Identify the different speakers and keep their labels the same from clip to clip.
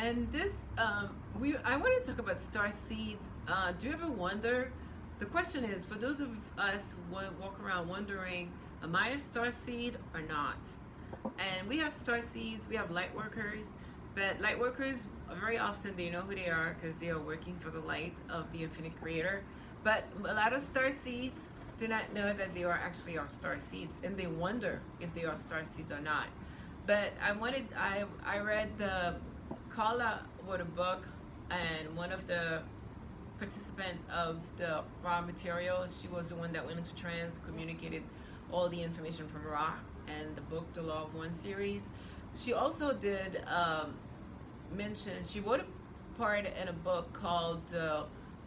Speaker 1: And this, I want to talk about star seeds. Do you ever wonder? The question is, for those of us who walk around wondering, am I a star seed or not? And we have star seeds, we have light workers, but light workers, very often they know who they are because they are working for the light of the infinite creator. But a lot of star seeds do not know that they are actually our star seeds, and they wonder if they are star seeds or not. But I read Carla wrote a book, and one of the participant of the raw material, she was the one that went into trance, communicated all the information from raw, and the book, the Law of One series. She also did mention, she wrote a part in a book called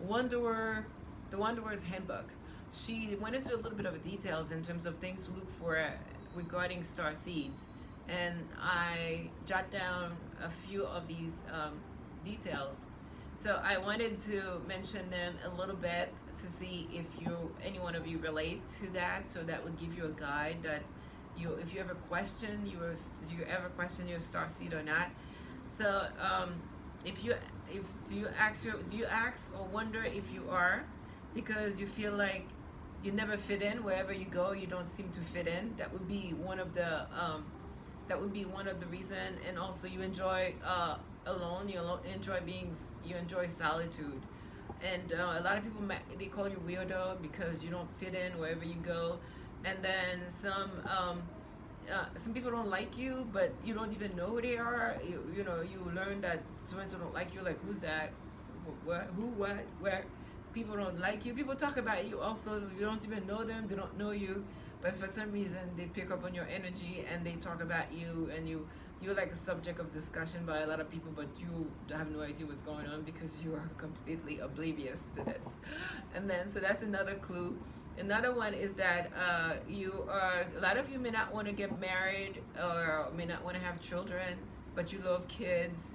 Speaker 1: Wanderer, the Wanderer's Handbook. She went into a little bit of details in terms of things to look for regarding star seeds, and I jot down a few of these details. So I wanted to mention them a little bit to see if any one of you relate to that. So that would give you a guide that if you ever question do you ever question your star seed or not. So do you ask or wonder if you are, because you feel like you never fit in wherever you go, you don't seem to fit in. That would be one of the reason. And also you enjoy alone, you enjoy solitude. And a lot of people, they call you weirdo because you don't fit in wherever you go. And then some people don't like you, but you don't even know who they are. You learn that someone don't like you, like, who's that, what, who, what, where. People don't like you. People talk about you also. You don't even know them. They don't know you, but for some reason they pick up on your energy and they talk about you, and you're like a subject of discussion by a lot of people, but you have no idea what's going on because you are completely oblivious to this. And then, so that's another clue. Another one is that a lot of you may not want to get married or may not want to have children, but you love kids.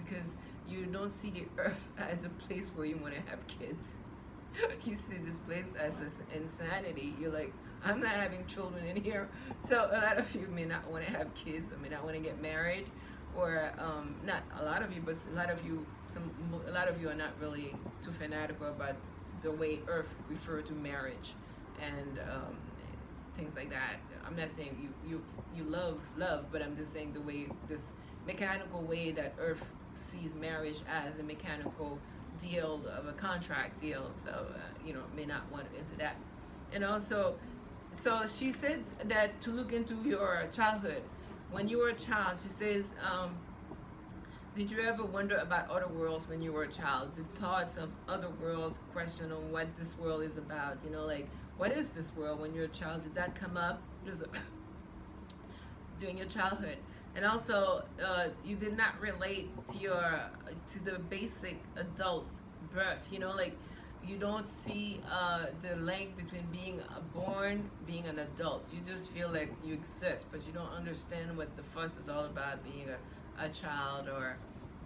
Speaker 1: Because you don't see the earth as a place where you want to have kids. You see this place as insanity. You're like, I'm not having children in here. So a lot of you may not want to have kids or may not want to get married, or not a lot of you, but a lot of you are not really too fanatical about the way earth refer to marriage and things like that. I'm not saying you love, but I'm just saying the way, this mechanical way that earth sees marriage as a mechanical deal, of a contract deal. So may not want into that. And also, so she said that to look into your childhood. When you were a child, she says, did you ever wonder about other worlds when you were a child? The thoughts of other worlds, question on what this world is about, like, what is this world when you're a child? Did that come up just during your childhood? And also, you did not relate to the basic adult's birth. Like, you don't see the link between being born, being an adult. You just feel like you exist, but you don't understand what the fuss is all about, being a child, or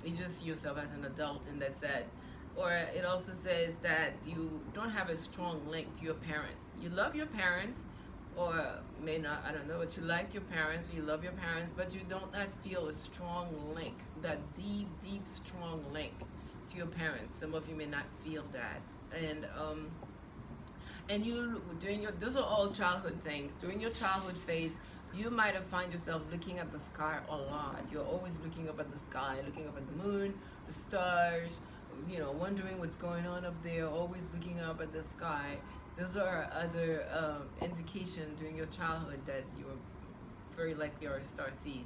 Speaker 1: you just see yourself as an adult, and that's it. Or it also says that you don't have a strong link to your parents. You love your parents, or may not, I don't know, but you like your parents, you love your parents, but you don't not feel a strong link, that deep, strong link to your parents. Some of you may not feel that. And you, those are all childhood things. During your childhood phase, you might have found yourself looking at the sky a lot. You're always looking up at the sky, looking up at the moon, the stars, wondering what's going on up there, always looking up at the sky. Those are other indication during your childhood that you are very likely are a star seed.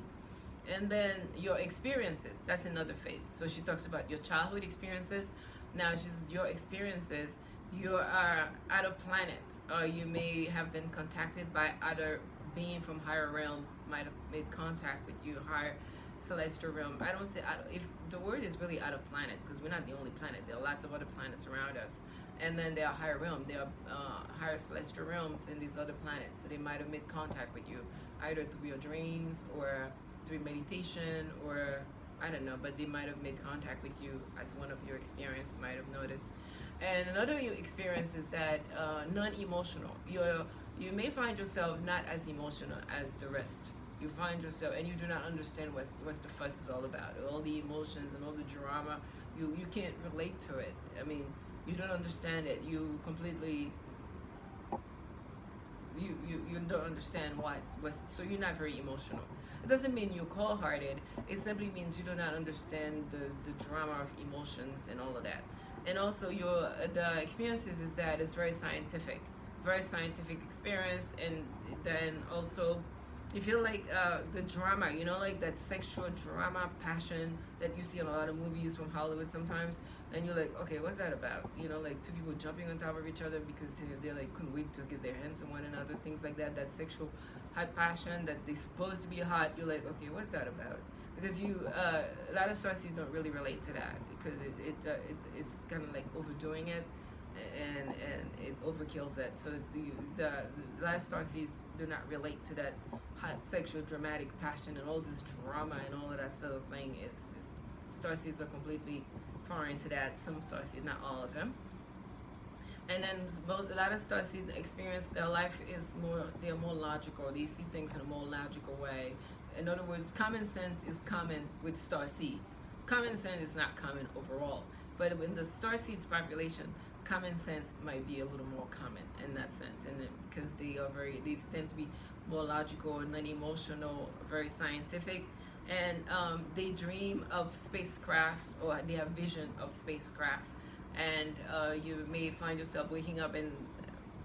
Speaker 1: And then your experiences, that's another phase. So she talks about your childhood experiences. Now she says your experiences, you are at a planet, or you may have been contacted by other being from higher realm, might have made contact with you, higher celestial realm. I don't say, if the word is really out of planet, because we're not the only planet. There are lots of other planets around us. And then there are higher realm, there are higher celestial realms in these other planets. So they might have made contact with you, either through your dreams or through meditation, or I don't know, but they might have made contact with you as one of your experience, you might have noticed. And another experience is that non-emotional. You may find yourself not as emotional as the rest You find yourself, and you do not understand what the fuss is all about. All the emotions and all the drama, you can't relate to it. I mean, you don't understand it. You completely you don't understand why. So you're not very emotional. It doesn't mean you're cold-hearted. It simply means you do not understand the drama of emotions and all of that. And also the experiences is that it's very scientific experience. And then also you feel like the drama, like that sexual drama, passion that you see in a lot of movies from Hollywood sometimes. And you're like, okay, what's that about? Like two people jumping on top of each other because they're like couldn't wait to get their hands on one another, things like that. That sexual high passion that they're supposed to be hot. You're like, okay, what's that about? Because a lot of Starseeds don't really relate to that because it's kind of like overdoing it, and it overkills it. So the last Starseeds do not relate to that hot sexual dramatic passion and all this drama and all of that sort of thing. It's just Starseeds are completely foreign to that. Some Starseeds, not all of them. And then a lot of Starseeds experience their life is they're more logical. They see things in a more logical way. In other words, common sense is common with Starseeds. Common sense is not common overall, but in the Starseeds population, common sense might be a little more common in that sense, and because they tend to be more logical and non-emotional, very scientific, and they dream of spacecraft, or they have vision of spacecraft, and you may find yourself waking up and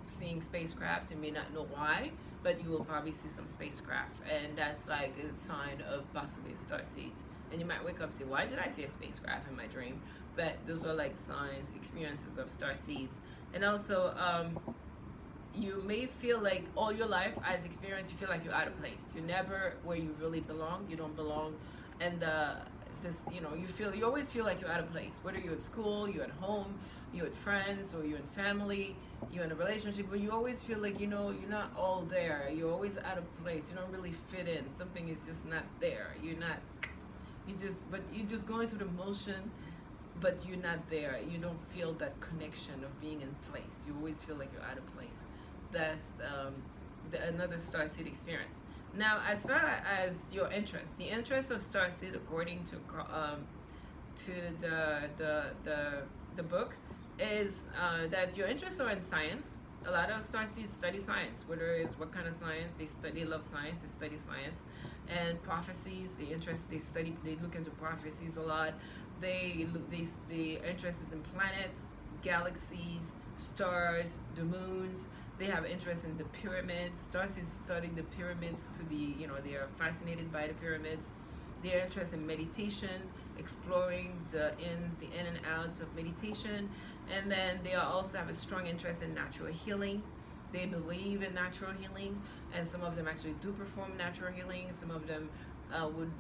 Speaker 1: seeing spacecrafts. You may not know why, but you will probably see some spacecraft, and that's like a sign of possibly Starseeds. And you might wake up and say, why did I see a spacecraft in my dream? But those are like signs, experiences of Starseeds. And also, you may feel like all your life as experience, you feel like you're out of place. You're never where you really belong. You don't belong. And you always feel like you're out of place. Whether you're at school, you're at home, you're with friends, or you're in family, you're in a relationship, but you always feel like, you're not all there. You're always out of place. You don't really fit in. Something is just not there. You're just going through the motion, but you're not there. You don't feel that connection of being in place. You always feel like you're out of place. That's another Starseed experience. Now, as far as your interest, the interest of Starseed, according to the book, is that your interests are in science. A lot of Starseeds study science, whether it's what kind of science. They love science, they study science. And prophecies, they look into prophecies a lot. The interest is in planets, galaxies, stars, the moons. They have interest in the pyramids. Starseeds study the pyramids they are fascinated by the pyramids. Their interest in meditation, exploring the in and outs of meditation. And then they also have a strong interest in natural healing. They believe in natural healing, and some of them actually do perform natural healing. Some of them would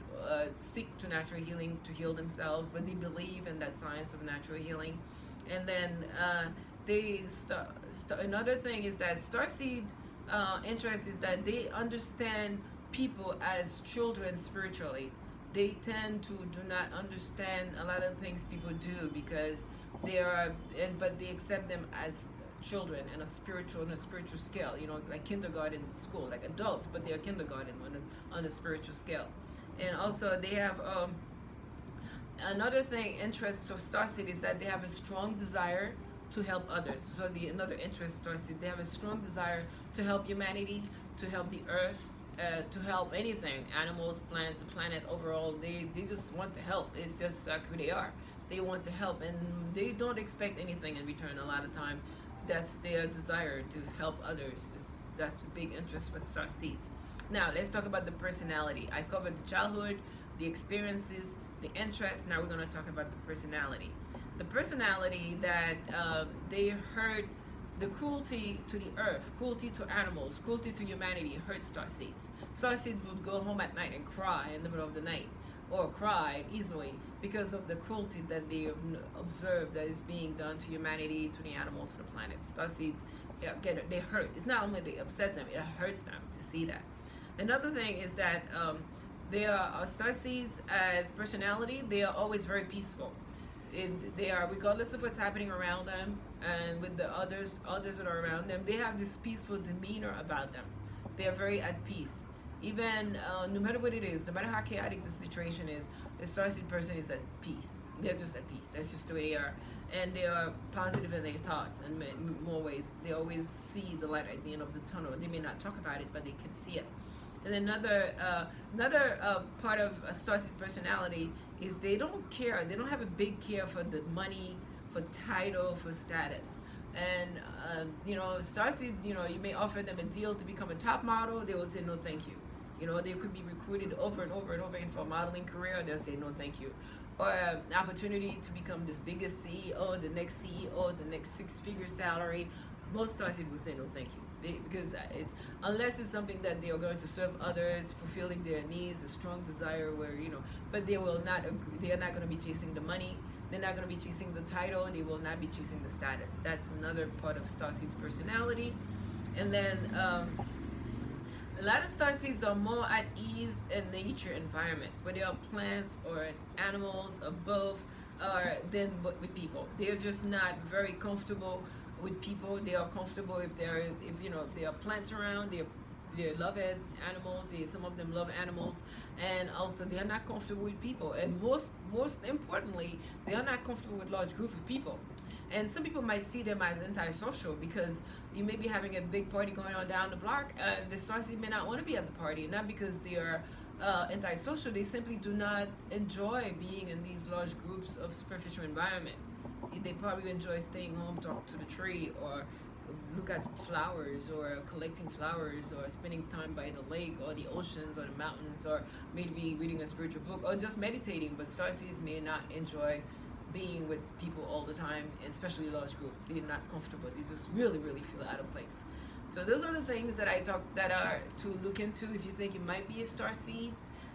Speaker 1: seek to natural healing to heal themselves, but they believe in that science of natural healing. And then another thing is that Starseed interest is that they understand people as children spiritually. They tend to do not understand a lot of things people do because but they accept them as children in a spiritual scale, like kindergarten school, like adults, but they're kindergarten on a spiritual scale. And also they have another thing, interest of Starseed is that they have a strong desire to help others. So another interest Starseed, they have a strong desire to help humanity, to help the earth, to help anything, animals, plants, the planet overall. They just want to help. It's just like who they are. They want to help, and they don't expect anything in return a lot of time. That's their desire to help others. That's the big interest for Starseeds. Now let's talk about the personality. I covered the childhood, the experiences, the interests. Now we're going to talk about the personality. The personality that they heard the cruelty to the earth, cruelty to animals, cruelty to humanity hurt Starseeds. Starseeds would go home at night and cry in the middle of the night, or cry easily because of the cruelty that they observed that is being done to humanity, to the animals, to the planet. Starseeds, they hurt. It's not only they upset them, it hurts them to see that. Another thing is that they are Starseeds as personality. They are always very peaceful. They are, regardless of what's happening around them and with the others that are around them, they have this peaceful demeanor about them. They are very at peace. Even no matter what it is, no matter how chaotic the situation is, the starseed person is at peace. They're just at peace. That's just the way they are, and they are positive in their thoughts. In more ways, they always see the light at the end of the tunnel. They may not talk about it, but they can see it. And another part of a starseed personality is they don't care. They don't have a big care for the money, for title, for status. And starseed, you may offer them a deal to become a top model. They will say no, thank you. They could be recruited over and over and over again for a modeling career. They'll say no, thank you. Or an opportunity to become this biggest CEO, the next CEO, the next six-figure salary. Most starseed will say no, thank you. Because unless it's something that they are going to serve others, fulfilling their needs, a strong desire where, but they will not agree. They are not going to be chasing the money. They're not going to be chasing the title. They will not be chasing the status. That's another part of Starseed's personality. And then a lot of Starseeds are more at ease in nature environments, whether they are plants or animals or both, than with people. They're just not very comfortable with people. They are comfortable if there are plants around. They love it, animals. Some of them love animals, and also they are not comfortable with people. And most importantly, they are not comfortable with large groups of people. And some people might see them as antisocial because you may be having a big party going on down the block, and the Starseed may not want to be at the party, not because they are antisocial. They simply do not enjoy being in these large groups of superficial environment. They probably enjoy staying home, talk to the tree, or look at flowers, or collecting flowers, or spending time by the lake, or the oceans, or the mountains, or maybe reading a spiritual book, or just meditating. But Starseeds may not enjoy being with people all the time, especially large group. They're not comfortable. They just really feel out of place. So those are the things that I talk that are to look into if you think it might be a Starseed.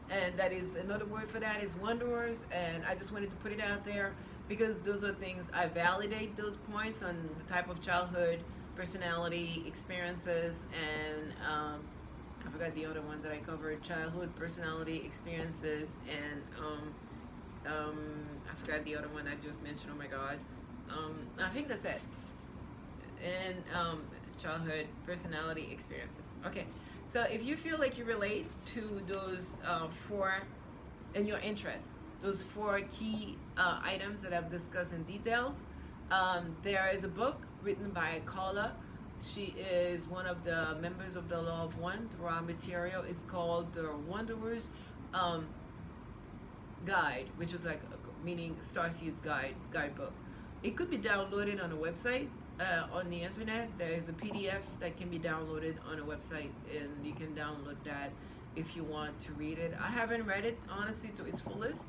Speaker 1: And that is another word for that is wanderers. And I just wanted to put it out there because those are things I validate those points on the type of childhood, personality, experiences, and I forgot the other one that I covered: childhood, personality, experiences, and I forgot the other one I just mentioned. Oh my god. I think that's it. And childhood, personality, experiences. Okay. So if you feel like you relate to those four and your interests, those four key items that I've discussed in details, there is a book written by Carla. She is one of the members of the Law of One, the raw material. It's called the Wanderer's Guide, which is like meaning Starseed's guidebook. It could be downloaded on a website. On the internet, there is a PDF that can be downloaded on a website, and you can download that if you want to read it. I haven't read it honestly to its fullest,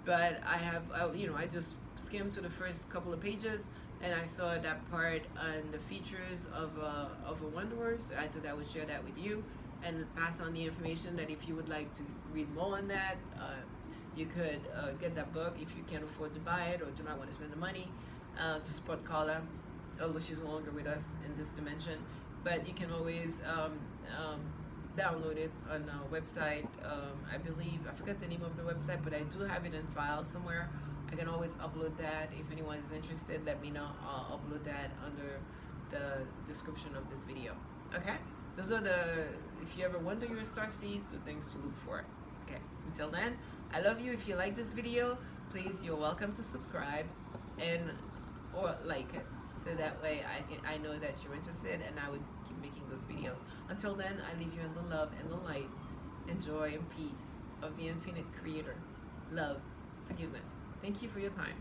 Speaker 1: but I just skimmed to the first couple of pages, and I saw that part on the features of a wanderer. So I thought I would share that with you and pass on the information that if you would like to read more on that, you could get that book if you can't afford to buy it or do not want to spend the money to support Carla, although she's no longer with us in this dimension. But you can always download it on our website. I believe, I forget the name of the website, but I do have it in file somewhere. I can always upload that. If anyone is interested, let me know. I'll upload that under the description of this video. Okay? Those are if you ever wonder your Starseeds, the things to look for. Okay, until then, I love you. If you like this video, please, you're welcome to subscribe or like it. So that way I know that you're interested, and I would keep making those videos. Until then, I leave you in the love and the light and joy and peace of the infinite creator. Love, forgiveness. Thank you for your time.